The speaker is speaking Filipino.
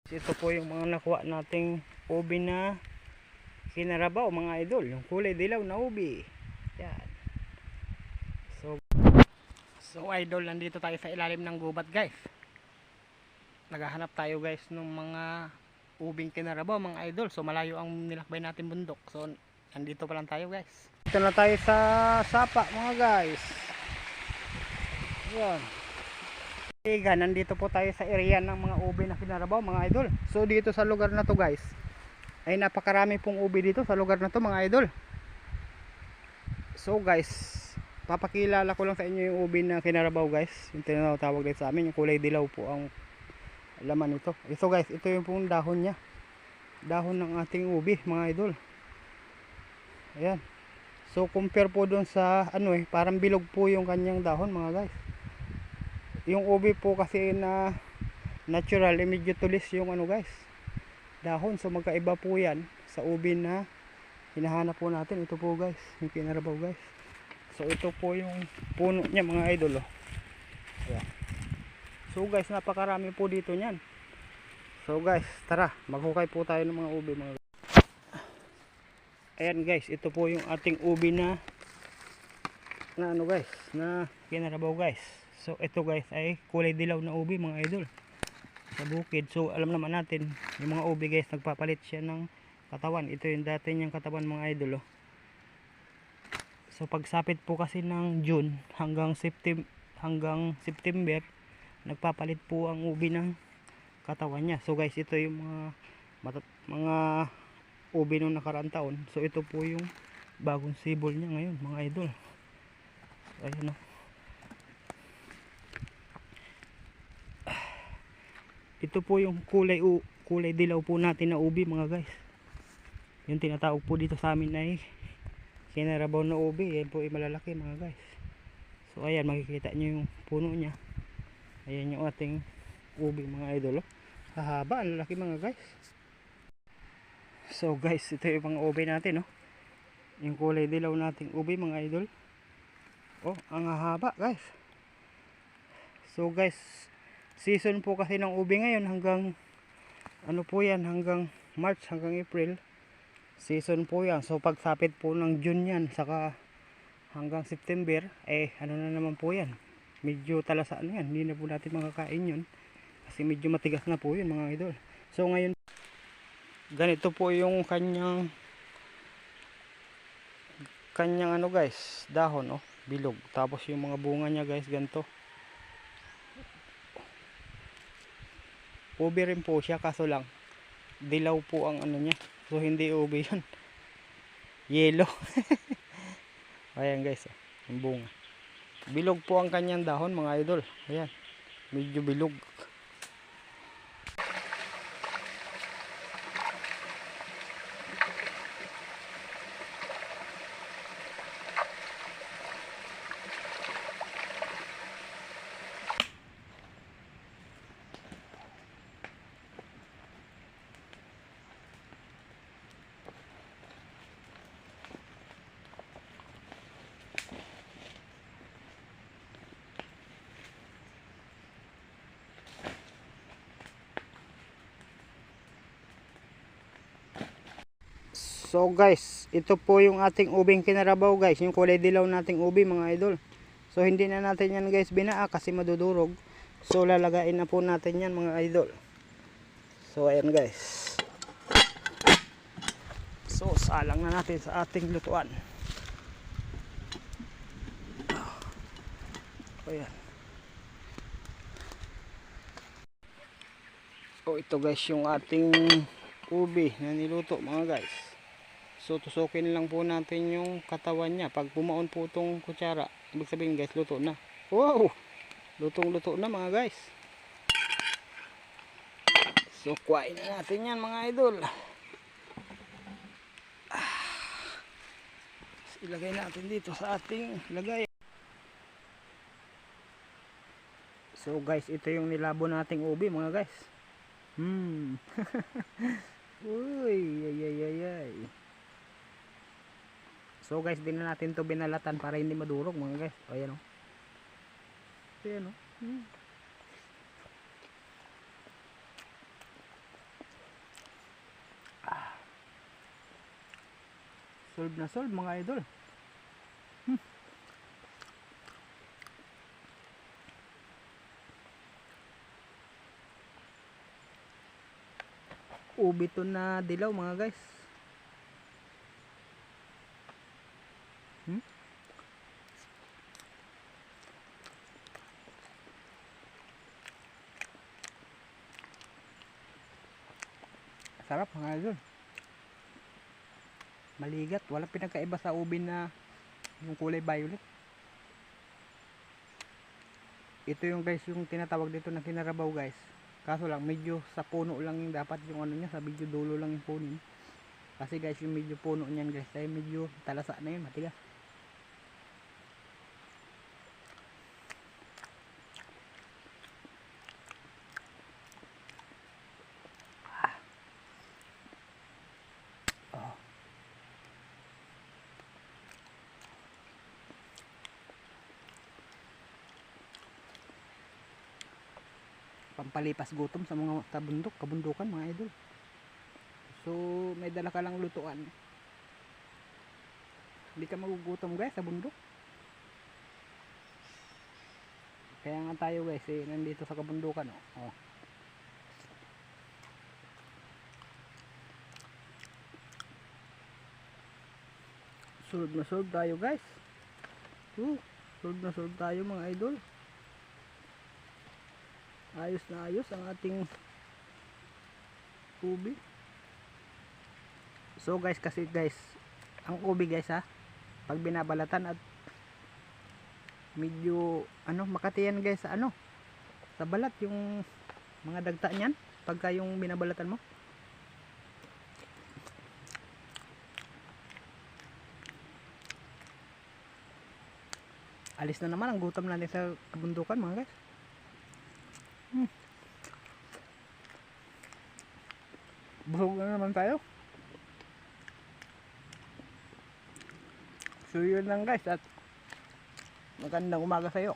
Ito po yung mga nakuha nating ubi na kinarabaw mga idol, yung kulay dilaw na ubi. Yan. So idol, nandito tayo sa ilalim ng gubat guys. Naghahanap tayo guys ng mga ubing kinarabaw mga idol. So malayo ang nilakbay natin bundok. So nandito pa lang tayo guys. Dito na tayo sa sapa mga guys. Yan. Nandito po tayo sa area ng mga ubi na kinarabaw mga idol. So dito sa lugar na to guys, ay napakarami pong ubi dito sa lugar na to mga idol. So guys, papakilala ko lang sa inyo yung ubi na kinarabaw guys. Yung tinatawag dito sa amin, yung kulay dilaw po ang laman nito. Ito guys, ito yung pong dahon nya. Dahon ng ating ubi mga idol. Ayan. So compare po doon sa parang bilog po yung kanyang dahon mga guys. Yung ubi po kasi na natural, medyo tulis yung guys, dahon. So magkaiba po yan sa ubi na hinahanap po natin. Ito po guys, yung kinarabaw guys. So ito po yung puno niya mga idol. Ayan. So guys, napakarami po dito niyan. So guys, tara, maghukay po tayo ng mga ubi mga guys. Ayan guys, ito po yung ating ubi na guys, na kinarabaw guys. So ito guys ay kulay dilaw na ubi mga idol sa bukid. So alam naman natin yung mga ubi guys, nagpapalit siya ng katawan. Ito yung dati niyang katawan mga idol. So pagsapit po kasi ng June hanggang September, nagpapalit po ang ubi ng katawan niya. So guys, ito yung mga ubi nung nakaraang taon. So ito po yung bagong sibol niya ngayon mga idol. So, ayan ito po yung kulay dilaw po natin na ubi mga guys. Yung tinatawag po dito sa amin ay kinarabaw na ubi. Yan po ay malalaki mga guys. So ayan, makikita nyo yung puno nya. Ayan yung ating ubi mga idol. Hahaba, ang lalaki mga guys. So guys, ito yung mga ubi natin yung kulay dilaw nating ubi mga idol. Ang hahaba guys. So guys, season po kasi ng ubi ngayon hanggang po yan, hanggang March hanggang April. Season po yan. So pagsapit po ng June yan saka hanggang September, na naman po yan. Medyo talasa na yan. Hindi na po natin makakain yun. Kasi medyo matigas na po yun mga idol. So ngayon, ganito po yung kanyang guys, dahon bilog. Tapos yung mga bunga niya guys, ganito. Ubi rin po siya, kaso lang dilaw po ang niya. So hindi ubi yun, yellow. Ayan guys, yung bunga bilog po ang kanyang dahon mga idol. Ayan, medyo bilog. So guys, ito po yung ating ubing kinarabaw guys, yung kulay dilaw nating ubi mga idol. So hindi na natin yan guys binaa kasi madudurog. So lalagain na po natin yan mga idol. So ayan guys. So salang na natin sa ating lutuan. Ayan. So ito guys yung ating ubi na niluto mga guys. So tusukin lang po natin yung katawan niya. Pag pumaon po itong kutsara, ibig sabihin guys, luto na. Wow! Lutong luto na mga guys. So kuhain na natin yan mga idol. Ilagay natin dito sa ating lagay. So guys, ito yung nilabo nating ubi mga guys. Uy, ay. So guys, din na natin to binalatan para hindi madurog mga guys. Ayan Ayan Solve na solve mga idol. Ubi to na dilaw mga guys. Sarap mga idol. Maligat, walang pinagkaiba sa ubi na yung kulay violet. Ito yung guys, yung tinatawag dito na kinarabaw guys. Kaso lang medyo sa puno lang yung dapat yung ano niya, sa medyo dulo lang yung puno. Kasi guys, yung medyo puno niyan guys, ay medyo talasa na yun, matigas. Pampalipas gutom sa mga kabundukan mga idol. So may dala ka lang lutuan, hindi ka magugutom guys sa bundok. Kaya nga tayo guys nandito sa kabundukan oh. Solve na solve tayo guys. Solve na solve tayo mga idol. Ayos na ayos ang ating ubi. So guys, kasi guys, ang ubi guys pag binabalatan at medyo makati yan guys sa balat yung mga dagta niyan pagka yung binabalatan mo. Alis na naman ang gutom natin sa kabundukan mga guys. Busog na naman tayo. So yun lang guys, at magandang umaga sa iyo.